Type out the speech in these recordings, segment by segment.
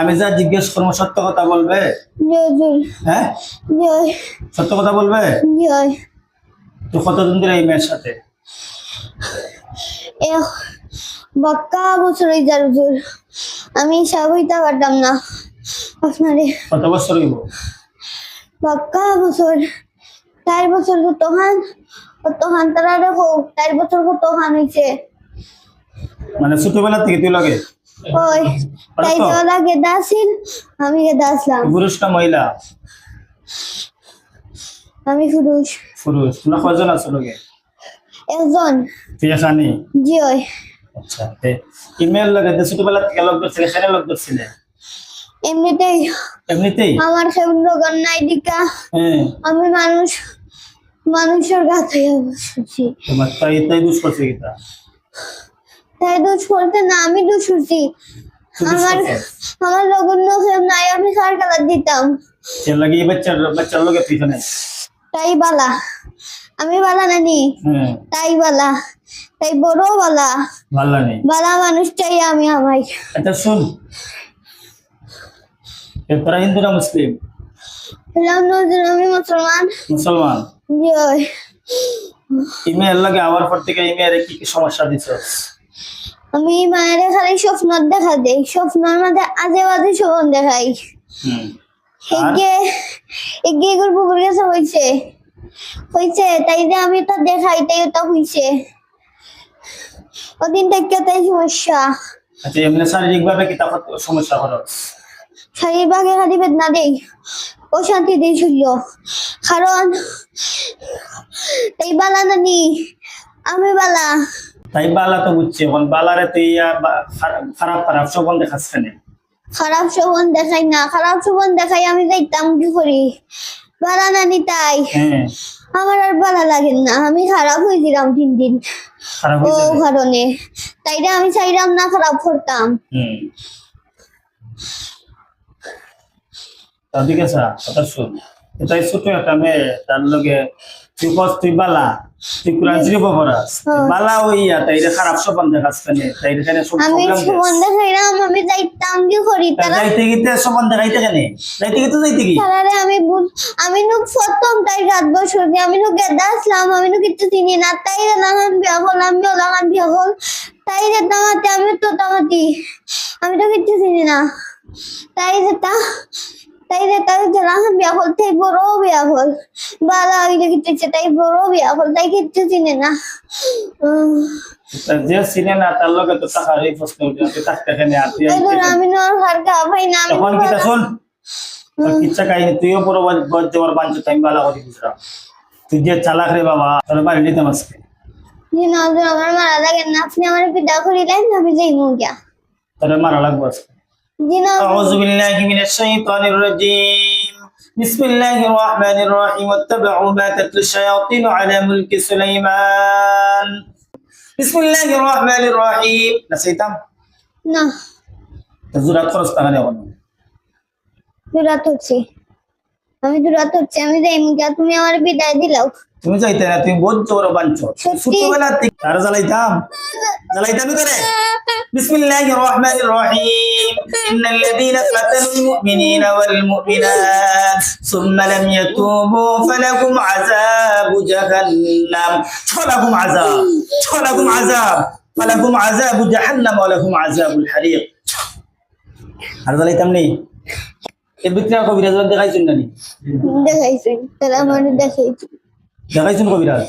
আমি যা জিজ্ঞেস করবো সত্য কথা বলবে? হ্যাঁ, সত্য কথা বলবে? তো কতদিন ধরে এই মেয়ের সাথে? বাক্কা বছর হুজুর, আমি হিসাব হইতে পারতাম না আপনারে। কত বছর হইব? বাক্কা বছর, 4 বছর তখন তারা হোক 4 বছর তখন হয়েছে। মানে ছোটবেলা থেকে তুই লাগে? ওই তাই দেওয়া গেদা ছিল, আমি গেদা আসলাম। পুরুষ না মহিলা? আমি পুরুষ। পুরুষ। তোমরা কয়জন আছো লগে? একজন। তুই এখানে? জি ওই। আচ্ছা, ইমেল লাগে ছোটবেলা থেকে লোক ধরছিলে, সেটা লোক ধরছিলে? এমনিতেই। এমনিতেই? আমার সেমন রোগন নাই দিকা। আমি মানুষের গাছে বসেছি। তোমার তাই দুষ করছে কিটা? তাই দোষ করতে না, আমি দোষ করছি। আমার লগন নাই, আমি সার কালার দিতাম। সে লাগে বাচ্চার লগে পিছনে তাই বালা, আমি বালা নানি। তাই বালা, তাই বড় বালা। ভালো নেই বালা মানুষ চাই আমি আমায়। আচ্ছা শুন, তোরা হিন্দু না মুসলিম? আমি মুসলমান। মুসলমান? জি ওই। ইমেল লাগে আবার পর থেকে ইমেল কি কি সমস্যা দিছস? আমি মায়ের খালি স্বপ্ন দেখা দেই, স্বপ্নের মধ্যে আজে বাজে স্বপ্ন দেখাই। এগে পুকুর গেছে হয়েছে তাই যে আমি তো দেখাই, তাই তো হয়েছে ওদিন থেকে তাই সমস্যা। আচ্ছা, এমনি শারীরিক ভাবে কি তার সমস্যা হলো? শারীরিক ভাবে খালি বেদনা দেই, অশান্তি দেই শরীর। কারণ তাই বালা নানি, আমি বালা। তাই বালা তো বুঝছি, এখন বালারে তুই খারাপ খারাপ সবন দেখাস কেন? খারাপ শোভন দেখাই না, খারাপ শোভন দেখাই আমি যাইতাম কি করি? বালা নানি তাই আমার আর বালা লাগে না, আমি খারাপ হয়েছিলাম 3 দিন ও কারণে। তাইলে আমি চাইলাম না খারাপ করতাম। ঠিক আছে, কথা শুন, এটাই ছোট একটা মেয়ে, তার লগে তুই বালা, তুই কোরআন শরীফ পড়াস, বালা হইয়া তাই খারাপ সবন দেখাস কেন? তাই এখানে সব আমি প্রবলেম সবন দেখাইলাম, আমি যাইতাম কি করি? যাইতে গিতে সবন দেখাইতে কেন? যাইতে কি তারারে আমি নুক প্রথম তাই 7 বছর দিয়ে আমি নুক গেদা আসলাম, আমি নুক কিছু চিনি না। তাই লাগান বিয়া হল, আমি লাগান বিয়া হল, তাই যে তামাতে আমি তো তামাতি, আমি তো কিছু চিনি না। তাই যে লাগান বিয়া হল, তাই বড় বিয়া হল, বালা আগে কিছু তাই বড় বিয়া হল, তাই কিছু চিনি না। যে চিনে না তার লগে তো টাকার এই প্রশ্ন উঠে, তুই থাকতে কেন? আমি নর ঘর গা ভাই না, তখন কি তা শুন, কিচ্ছা কাহিনী তুইও পুরো বলতে পার বাঞ্চ টাইম বালা করে বুঝরা, তুই যে চালাক রে বাবা, তোর বাড়ি নিতে মাসকে জি না, আমার মারা লাগে না, আপনি আমার পিতা করিলেন, আমি যাই মুগিয়া তোর মারা লাগবো আজকে। জি না, আউযু বিল্লাহি মিনাশ শাইতানির রাজীম, বিসমিল্লাহির রহমানির রহিম, ওয়াত্তাবি'উ মা তাতলু শায়াতিন আলা মুলকি সুলাইমান, বিসমিল্লাহির রহমানির রহিম। নাসাইতাম না জুরাত খরচ টাকা নেব না, দুরাত হচ্ছে, আমি যাই মুগিয়া, তুমি আমার বিদায় দিলাও। তুমি যাইতে না, তুমি বহুত জোর বাঞ্চ ছোটবেলা থেকে আর জ্বালাইতাম করে। বিসমিল্লাহির রহমানির রহিম, ইন্নাল্লাযীনা ফাতানুল মুমিনিনা ওয়াল মুমিনাত সুম্মা লাম ইয়াতুবু ফালাহুম আযাবু জাহান্নাম, ফালাহুম আযাবু জাহান্নাম ওয়া লাহুম আযাবুল হারিক। আর জ্বালাইতাম নেই। এর ভিতরে কবিরাজ দেখাইছেন না? দেখাইছেন, তাহলে আমার দেখাইছেন কবিরাজ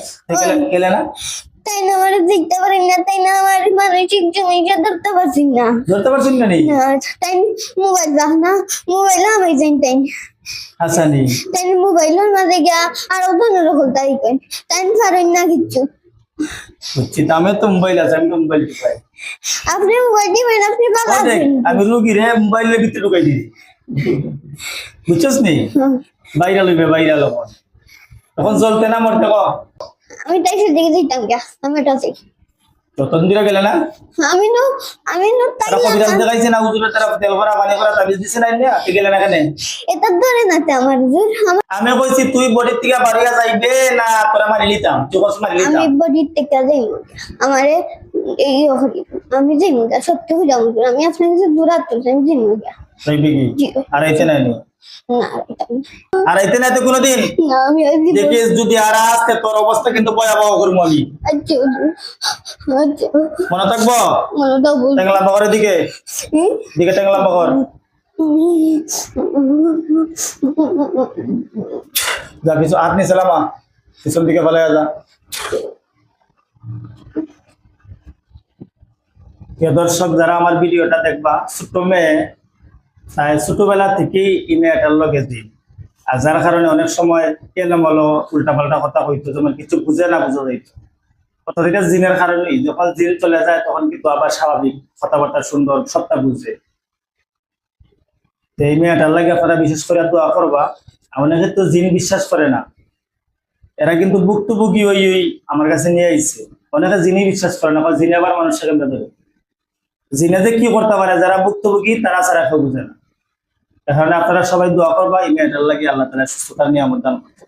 গেলে না? তাই না আমার দেখতে পারি না, তাই না আমার মানসিক জমিটা ধরতে পারছি না। পারছেন না? তাই মোবাইল রাখ না, মোবাইল আমি যাই তাই আচ্ছা নেই, তাই মোবাইলের মাঝে গিয়া আরো ধরনের তাই কই, তাই পারেন না কিচ্ছু। বুঝছি, আমি তো মোবাইল আছে, আমি তো মোবাইল ঢুকাই। আপনি মোবাইল দিবেন, আপনি বাবা আছেন। আমি রুগী রে মোবাইলের ভিতরে ঢুকাই দিই, বুঝছস নি? ভাইরাল হইবে, ভাইরাল হবো তখন চলতে না মরতে ক। আমি তাই দিকে যাইতাম গিয়া, আমি এটা চাই। যতন দিরা গেলে না, আমি তাই কবিরাজ দেখাইছে না, হুজুরের তারা তেল ভরা পানি ভরা তাবিজ দিছে না, আপনি গেলে না কেন? এটা ধরে না তে আমার হুজুর। আমি কইছি তুই বডির থেকে বাড়িয়া যাইবে না, তোরা মারি লিতাম, তুই কস মারি লিতাম। আমি বডির থেকে যাই আমারে এই আমি যাই সত্যি হয়ে যাবো, আমি আপনার কাছে দূরাত আমি যাই যাইবে কি জি। আর আইতে নাই নি? না এটা না। আর আইতে নাই তো কোনোদিন? না আমি আর দিব না। দেখিস যদি আর আসতে তোর অবস্থা কিন্তু ভয়াবহ করবো আমি। আচ্ছা আচ্ছা মনে থাকবো? মনে তো বল ট্যাংলা বগরের দিকে দিকে ট্যাংলা বগর। যা কিছু হাত নিয়ে চালামা পিছন দিকে ফেলে যা। প্রিয় দর্শক যারা আমার ভিডিওটা দেখবা, ছোট মেয়ে ছোটবেলা থেকেই ইনভার্টার লগে দিই, আর যার কারণে অনেক সময় এলোমেলো উল্টাপাল্টা কথা হইতো, যেমন কিছু বুঝে না বুঝে যাইতো। প্রত্যেকটা জিনের কারণেই যখন জিন চলে যায় তখন কিন্তু আবার স্বাভাবিক কথাবার্তা সুন্দর সবটা বুঝে। তো এই মেয়েটার লাগে আপনারা বিশেষ করে দোয়া করবা। অনেকে তো জিন বিশ্বাস করে না, এরা কিন্তু ভুক্তভোগী ওই আমার কাছে নিয়ে আইছে। অনেকে জিনই বিশ্বাস করে না, জিনে আবার মানুষের কেমনে ধরে। জিনে যে কি করতে পারে যারা ভুক্তভোগী তারা ছাড়া কেউ বুঝে না। তাহলে আপনারা সবাই দোয়া করবা এই মেয়েটার লাগে আল্লাহ তাআলা সুস্থতার নিয়ামত দান করুন।